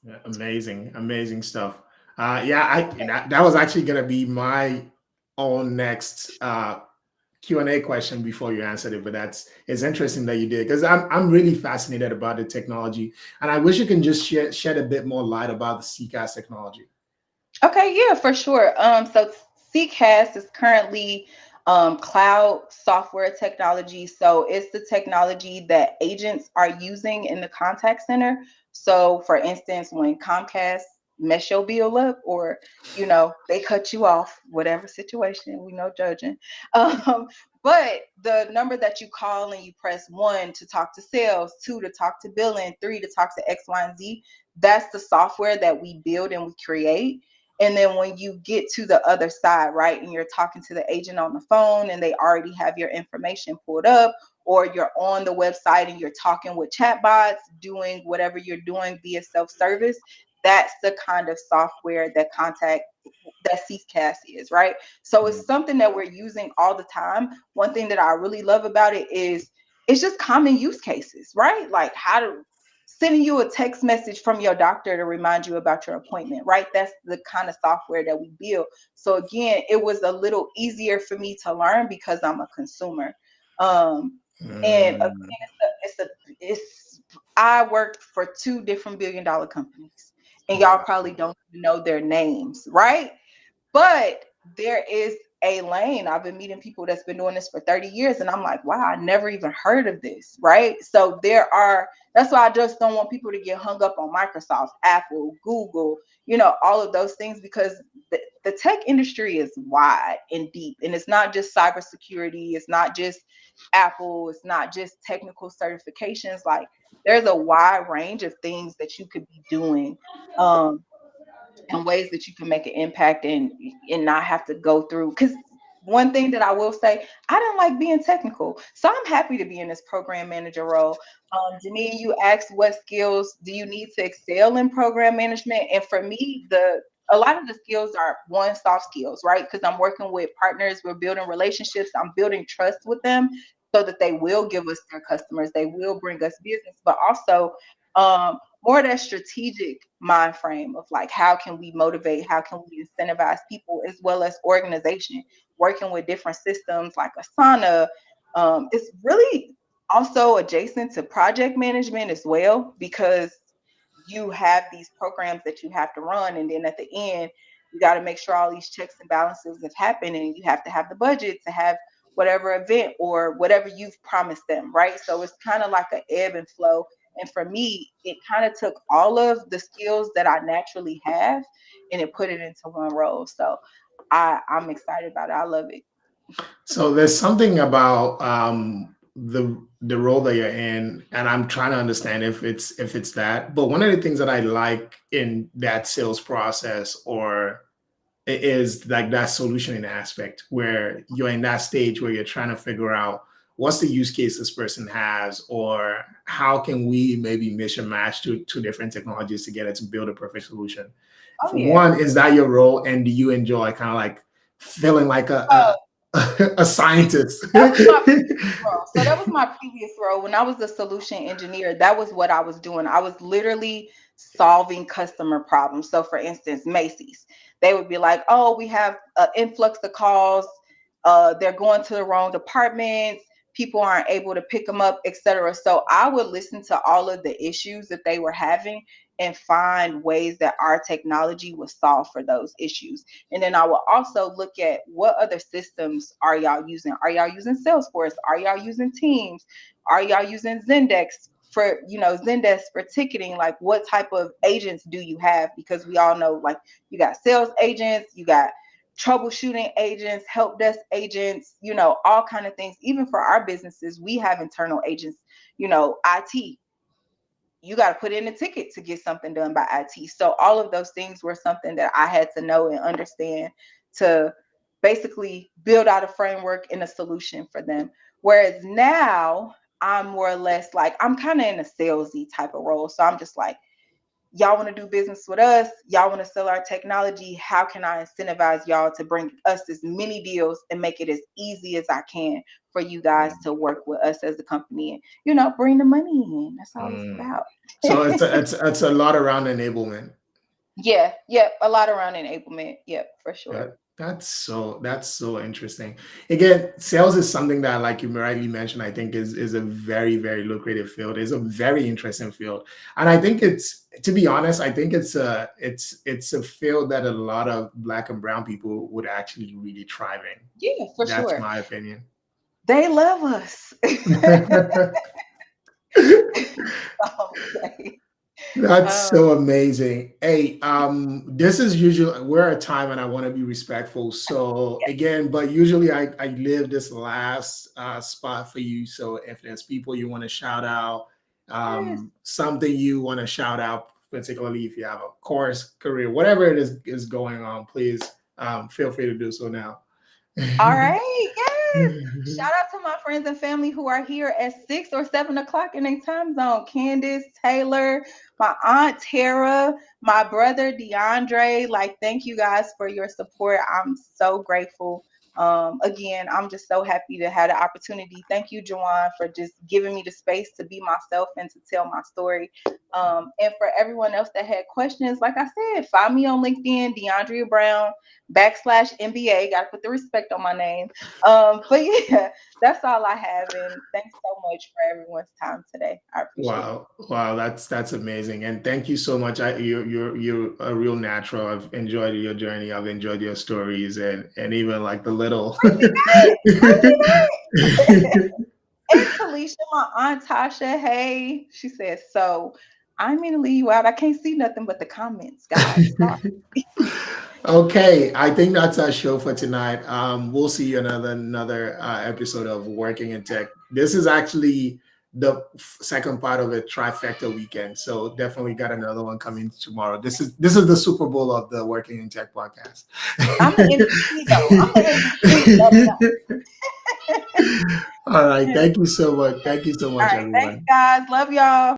Yeah, amazing stuff. Yeah, that was actually gonna be my own next Q&A question before you answered it, but it's interesting that you did because I'm really fascinated about the technology, and I wish you can just shed a bit more light about the CCaaS technology. Okay, yeah, for sure. So CCaaS is currently cloud software technology. So it's the technology that agents are using in the contact center. So for instance, when Comcast mess your bill up or they cut you off, whatever situation, we no judging. Um, but the number that you call and you press one to talk to sales, two to talk to billing, three to talk to X, Y, and Z, that's the software that we build and we create. And then when you get to the other side, right, and you're talking to the agent on the phone and they already have your information pulled up, or you're on the website and you're talking with chatbots, doing whatever you're doing via self-service, that's the kind of software that CCaaS is, right? So it's something that we're using all the time. One thing that I really love about it is it's just common use cases, right? Like how to sending you a text message from your doctor to remind you about your appointment, right? That's the kind of software that we build. So again, it was a little easier for me to learn because I'm a consumer. And again, Mm. it's I worked for two different billion-dollar companies, and y'all Wow. probably don't know their names, right? But there is a lane. I've been meeting people that's been doing this for 30 years, and I'm like, wow, I never even heard of this, right? So that's why I just don't want people to get hung up on Microsoft, Apple, Google, all of those things, because the tech industry is wide and deep, and it's not just cybersecurity, it's not just Apple, it's not just technical certifications. Like there's a wide range of things that you could be doing. And ways that you can make an impact and not have to go through. Because one thing that I will say, I don't like being technical, so I'm happy to be in this program manager role. Janine, you asked what skills do you need to excel in program management, and for me, a lot of the skills are one, soft skills, right? Because I'm working with partners, we're building relationships, I'm building trust with them so that they will give us their customers, they will bring us business, but also more that strategic mind frame of like how can we motivate, how can we incentivize people, as well as organization, working with different systems like Asana. It's really also adjacent to project management as well, because you have these programs that you have to run, and then at the end you got to make sure all these checks and balances have happened, and you have to have the budget to have whatever event or whatever you've promised them, right? So it's kind of like an ebb and flow. And for me, it kind of took all of the skills that I naturally have and it put it into one role. So I'm excited about it. I love it. So there's something about the role that you're in, and I'm trying to understand if it's that. But one of the things that I like in that sales process or is like that solutioning aspect where you're in that stage where you're trying to figure out what's the use case this person has, or how can we maybe mish and match two different technologies together to build a perfect solution. Oh yeah. One, is that your role, and do you enjoy kind of like feeling like Uh, a scientist? that was my role. So that was my previous role when I was a solution engineer. That was what I was doing. I was literally solving customer problems. So for instance, Macy's, they would be like, "Oh, we have an influx of calls. They're going to the wrong departments. People aren't able to pick them up, etc." So I would listen to all of the issues that they were having and find ways that our technology would solve for those issues. And then I will also look at what other systems are y'all using? Are y'all using Salesforce? Are y'all using Teams? Are y'all using Zendesk for ticketing? Like what type of agents do you have? Because we all know like you got sales agents, you got troubleshooting agents, help desk agents, all kind of things. Even for our businesses, we have internal agents, IT, you got to put in a ticket to get something done by IT. So all of those things were something that I had to know and understand to basically build out a framework and a solution for them. Whereas now I'm more or less like I'm kind of in a salesy type of role. So I'm just like, y'all want to do business with us, y'all want to sell our technology, how can I incentivize y'all to bring us as many deals and make it as easy as I can for you guys to work with us as a company and, you know, bring the money in. That's all it's about. So it's a lot around enablement. Yeah, a lot around enablement. Yep, for sure. That's so interesting. Again, sales is something that, like you rightly mentioned, I think is a very, very lucrative field. It's a very interesting field, and I think to be honest, I think it's a field that a lot of Black and brown people would actually really thrive in. Yeah, for sure. That's my opinion. They love us. That's so amazing. Hey, this is usually, we're at time and I want to be respectful. So again, but usually I leave this last spot for you. So if there's people you want to shout out, something you want to shout out, particularly if you have a course, career, whatever it is going on, please feel free to do so now. All right. Yes. Shout out to my friends and family who are here at 6 or 7 o'clock in their time zone. Candace, Taylor, my aunt Tara, my brother DeAndre. Like, thank you guys for your support. I'm so grateful. Again, I'm just so happy to have the opportunity. Thank you, Jawan, for just giving me the space to be myself and to tell my story. And for everyone else that had questions, like I said, find me on LinkedIn, Diondria Brown /MBA. Got to put the respect on my name. But yeah, that's all I have. And thanks so much for everyone's time today. I appreciate it. Wow, that's amazing, and thank you so much. You're a real natural. I've enjoyed your journey. I've enjoyed your stories, and even like the little. And Felicia, my aunt Tasha, hey, she says, so I didn't mean to leave you out. I can't see nothing but the comments, guys. Okay, I think that's our show for tonight. We'll see you another episode of Working in Tech. This is actually the second part of a trifecta weekend, so definitely got another one coming tomorrow. This is the Super Bowl of the Working in Tech podcast. I'm the MVP though. I'm the MVP. All right, thank you so much. Thank you so much, everyone. Thanks, guys. Love y'all.